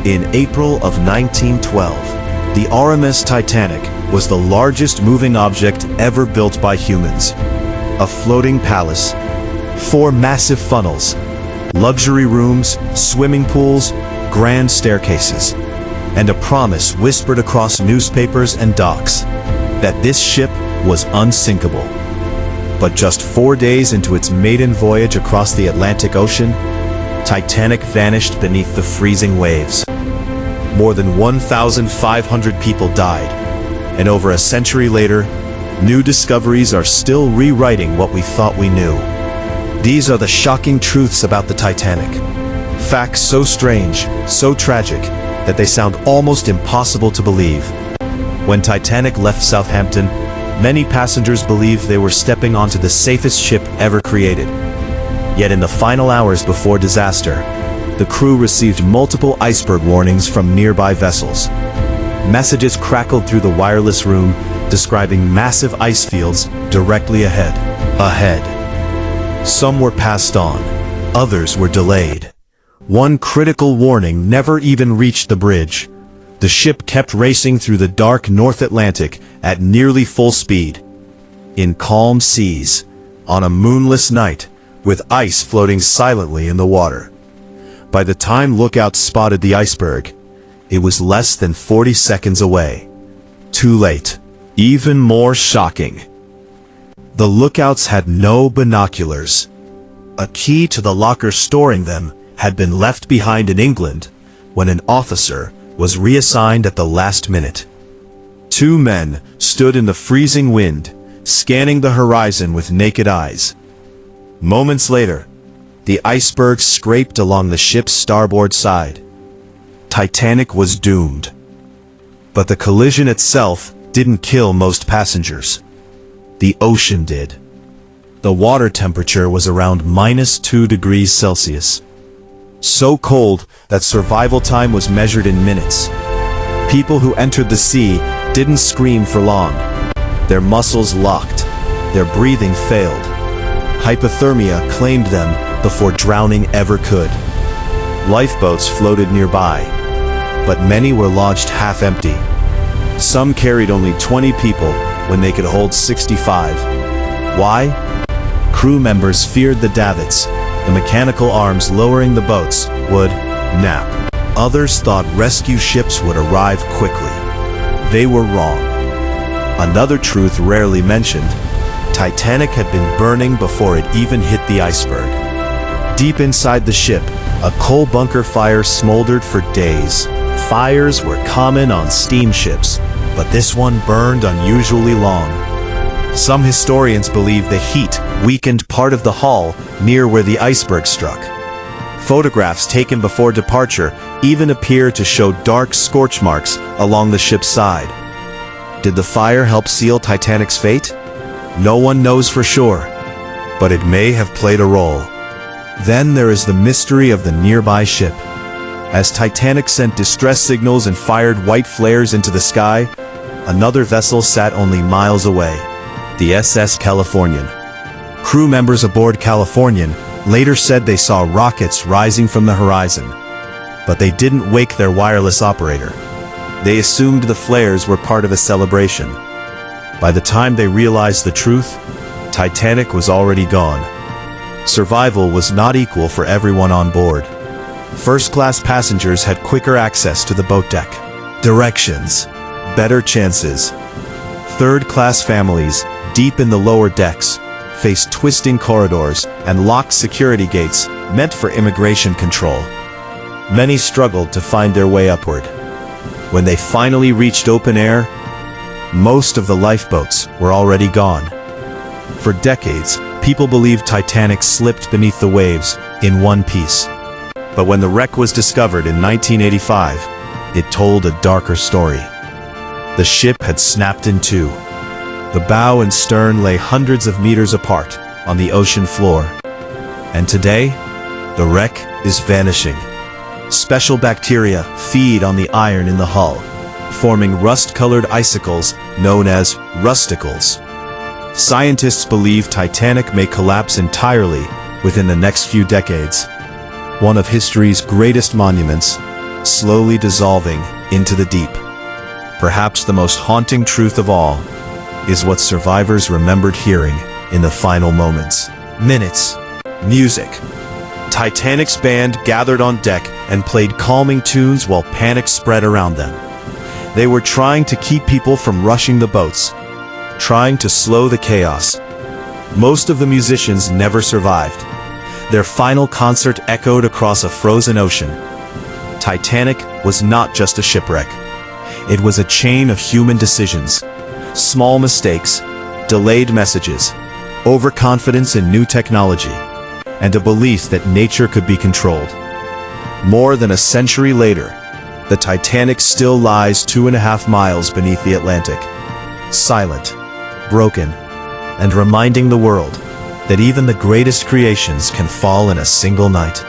In April of 1912, the RMS Titanic was the largest moving object ever built by humans. A floating palace, 4 massive funnels, luxury rooms, swimming pools, grand staircases, and a promise whispered across newspapers and docks that this ship was unsinkable. But just 4 days into its maiden voyage across the Atlantic Ocean, Titanic vanished beneath the freezing waves. More than 1,500 people died, and over a century later, new discoveries are still rewriting what we thought we knew. These are the shocking truths about the Titanic. Facts so strange, so tragic, that they sound almost impossible to believe. When Titanic left Southampton, many passengers believed they were stepping onto the safest ship ever created. Yet in the final hours before disaster, the crew received multiple iceberg warnings from nearby vessels. Messages crackled through the wireless room, describing massive ice fields directly ahead. Some were passed on, others were delayed. One critical warning never even reached the bridge. The ship kept racing through the dark North Atlantic at nearly full speed. In calm seas, on a moonless night, with ice floating silently in the water. By the time lookouts spotted the iceberg, it was less than 40 seconds away. Too late. Even more shocking. The lookouts had no binoculars. A key to the locker storing them had been left behind in England when an officer was reassigned at the last minute. 2 men stood in the freezing wind, scanning the horizon with naked eyes. Moments later, the iceberg scraped along the ship's starboard side. Titanic was doomed. But the collision itself didn't kill most passengers. The ocean did. The water temperature was around -2 degrees Celsius. So cold that survival time was measured in minutes. People who entered the sea didn't scream for long. Their muscles locked. Their breathing failed. Hypothermia claimed them before drowning ever could. Lifeboats floated nearby, but many were launched half empty. Some carried only 20 people when they could hold 65. Why? Crew members feared the davits, the mechanical arms lowering the boats, would nap. Others thought rescue ships would arrive quickly. They were wrong. Another truth rarely mentioned: Titanic had been burning before it even hit the iceberg. Deep inside the ship, a coal bunker fire smoldered for days. Fires were common on steamships, but this one burned unusually long. Some historians believe the heat weakened part of the hull near where the iceberg struck. Photographs taken before departure even appear to show dark scorch marks along the ship's side. Did the fire help seal Titanic's fate? No one knows for sure, but it may have played a role. Then there is the mystery of the nearby ship. As Titanic sent distress signals and fired white flares into the sky, another vessel sat only miles away, the SS Californian. Crew members aboard Californian later said they saw rockets rising from the horizon, but they didn't wake their wireless operator. They assumed the flares were part of a celebration. By the time they realized the truth, Titanic was already gone. Survival was not equal for everyone on board. First-class passengers had quicker access to the boat deck, directions, better chances. Third-class families, deep in the lower decks, faced twisting corridors and locked security gates meant for immigration control. Many struggled to find their way upward. When they finally reached open air, most of the lifeboats were already gone. For decades, people believed Titanic slipped beneath the waves in one piece. But when the wreck was discovered in 1985, it told a darker story. The ship had snapped in two. The bow and stern lay hundreds of meters apart on the ocean floor. And today, the wreck is vanishing. Special bacteria feed on the iron in the hull, forming rust-colored icicles known as rusticles. Scientists believe Titanic may collapse entirely within the next few decades. One of history's greatest monuments, slowly dissolving into the deep. Perhaps the most haunting truth of all is what survivors remembered hearing in the final moments. Minutes. Music. Titanic's band gathered on deck and played calming tunes while panic spread around them. They were trying to keep people from rushing the boats, trying to slow the chaos. Most of the musicians never survived. Their final concert echoed across a frozen ocean. Titanic was not just a shipwreck. It was a chain of human decisions. Small mistakes, delayed messages, overconfidence in new technology, and a belief that nature could be controlled. More than a century later, the Titanic still lies 2.5 miles beneath the Atlantic, silent, broken, and reminding the world that even the greatest creations can fall in a single night.